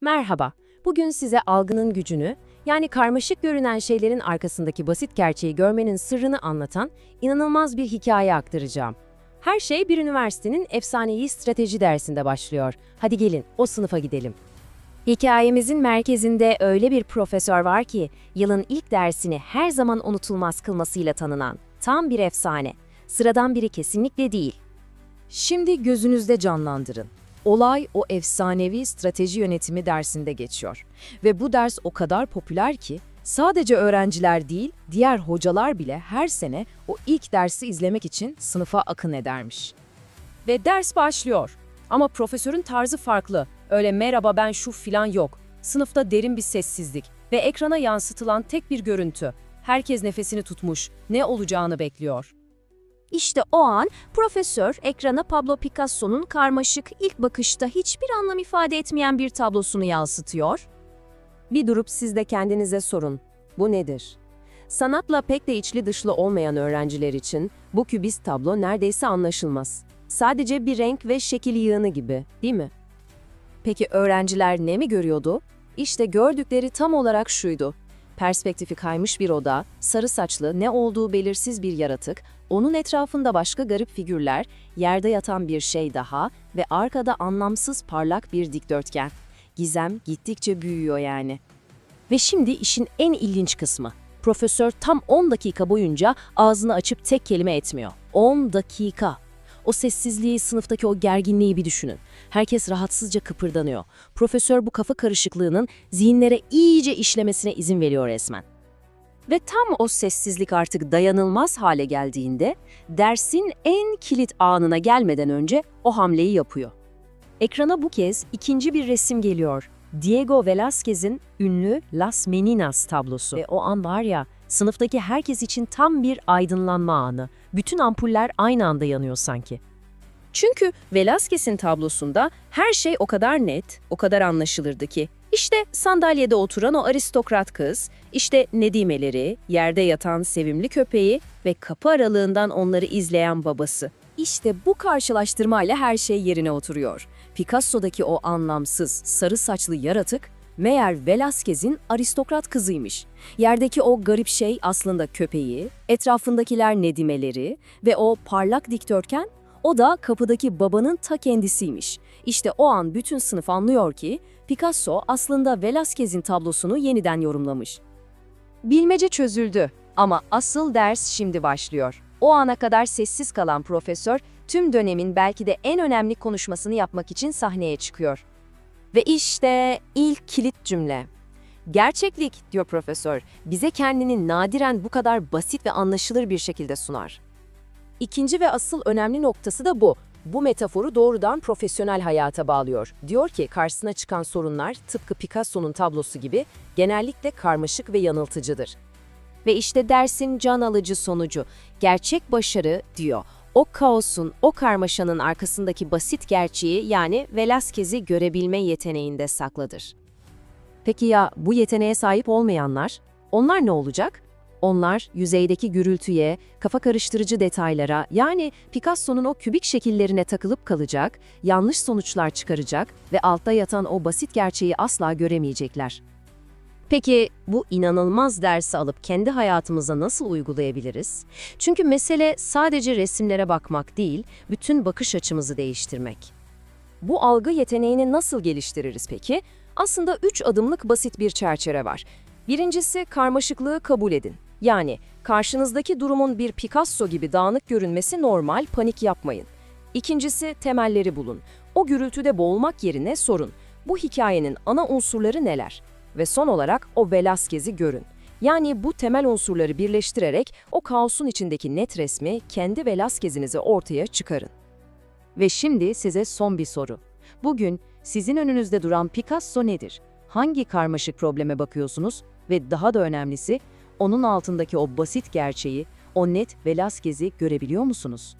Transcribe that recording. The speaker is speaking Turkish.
Merhaba, bugün size algının gücünü, yani karmaşık görünen şeylerin arkasındaki basit gerçeği görmenin sırrını anlatan inanılmaz bir hikaye aktaracağım. Her şey bir üniversitenin efsanevi strateji dersinde başlıyor. Hadi gelin, o sınıfa gidelim. Hikayemizin merkezinde öyle bir profesör var ki, yılın ilk dersini her zaman unutulmaz kılmasıyla tanınan, tam bir efsane. Sıradan biri kesinlikle değil. Şimdi gözünüzde canlandırın. Olay o efsanevi strateji yönetimi dersinde geçiyor. Ve bu ders o kadar popüler ki sadece öğrenciler değil, diğer hocalar bile her sene o ilk dersi izlemek için sınıfa akın edermiş. Ve ders başlıyor. Ama profesörün tarzı farklı. Öyle merhaba ben şu filan yok. Sınıfta derin bir sessizlik ve ekrana yansıtılan tek bir görüntü. Herkes nefesini tutmuş, ne olacağını bekliyor. İşte o an profesör ekrana Pablo Picasso'nun karmaşık, ilk bakışta hiçbir anlam ifade etmeyen bir tablosunu yansıtıyor. Bir durup siz de kendinize sorun. Bu nedir? Sanatla pek de içli dışlı olmayan öğrenciler için bu kübist tablo neredeyse anlaşılmaz. Sadece bir renk ve şekil yığını gibi, değil mi? Peki öğrenciler ne mi görüyordu? İşte gördükleri tam olarak şuydu. Perspektifi kaymış bir oda, sarı saçlı, ne olduğu belirsiz bir yaratık, onun etrafında başka garip figürler, yerde yatan bir şey daha ve arkada anlamsız parlak bir dikdörtgen. Gizem gittikçe büyüyor yani. Ve şimdi işin en ilginç kısmı. Profesör tam 10 dakika boyunca ağzını açıp tek kelime etmiyor. 10 dakika. O sessizliği, sınıftaki o gerginliği bir düşünün. Herkes rahatsızca kıpırdanıyor. Profesör bu kafa karışıklığının zihinlere iyice işlemesine izin veriyor resmen. Ve tam o sessizlik artık dayanılmaz hale geldiğinde, dersin en kilit anına gelmeden önce o hamleyi yapıyor. Ekrana bu kez ikinci bir resim geliyor. Diego Velázquez'in ünlü Las Meninas tablosu. Ve o an var ya, sınıftaki herkes için tam bir aydınlanma anı. Bütün ampuller aynı anda yanıyor sanki. Çünkü Velázquez'in tablosunda her şey o kadar net, o kadar anlaşılırdı ki. İşte sandalyede oturan o aristokrat kız, işte nedimeleri, yerde yatan sevimli köpeği ve kapı aralığından onları izleyen babası. İşte bu karşılaştırmayla her şey yerine oturuyor. Picasso'daki o anlamsız, sarı saçlı yaratık, meğer Velázquez'in aristokrat kızıymış. Yerdeki o garip şey aslında köpeği, etrafındakiler nedimeleri ve o parlak dikdörtgen, o da kapıdaki babanın ta kendisiymiş. İşte o an bütün sınıf anlıyor ki Picasso aslında Velázquez'in tablosunu yeniden yorumlamış. Bilmece çözüldü ama asıl ders şimdi başlıyor. O ana kadar sessiz kalan profesör tüm dönemin belki de en önemli konuşmasını yapmak için sahneye çıkıyor. Ve işte ilk kilit cümle. Gerçeklik, diyor profesör, bize kendini nadiren bu kadar basit ve anlaşılır bir şekilde sunar. İkinci ve asıl önemli noktası da bu. Bu metaforu doğrudan profesyonel hayata bağlıyor. Diyor ki karşısına çıkan sorunlar tıpkı Picasso'nun tablosu gibi genellikle karmaşık ve yanıltıcıdır. Ve işte dersin can alıcı sonucu. Gerçek başarı, diyor, o kaosun, o karmaşanın arkasındaki basit gerçeği yani Velázquez'i görebilme yeteneğinde saklıdır. Peki ya bu yeteneğe sahip olmayanlar? Onlar ne olacak? Onlar yüzeydeki gürültüye, kafa karıştırıcı detaylara yani Picasso'nun o kübik şekillerine takılıp kalacak, yanlış sonuçlar çıkaracak ve altta yatan o basit gerçeği asla göremeyecekler. Peki bu inanılmaz dersi alıp kendi hayatımıza nasıl uygulayabiliriz? Çünkü mesele sadece resimlere bakmak değil, bütün bakış açımızı değiştirmek. Bu algı yeteneğini nasıl geliştiririz peki? Aslında 3 adımlık basit bir çerçeve var. Birincisi karmaşıklığı kabul edin. Yani karşınızdaki durumun bir Picasso gibi dağınık görünmesi normal, panik yapmayın. İkincisi temelleri bulun. O gürültüde boğulmak yerine sorun. Bu hikayenin ana unsurları neler? Ve son olarak o Velázquez'i görün. Yani bu temel unsurları birleştirerek o kaosun içindeki net resmi kendi Velázquez'inizi ortaya çıkarın. Ve şimdi size son bir soru. Bugün sizin önünüzde duran Picasso nedir? Hangi karmaşık probleme bakıyorsunuz? Ve daha da önemlisi, onun altındaki o basit gerçeği, o net Velázquez'i görebiliyor musunuz?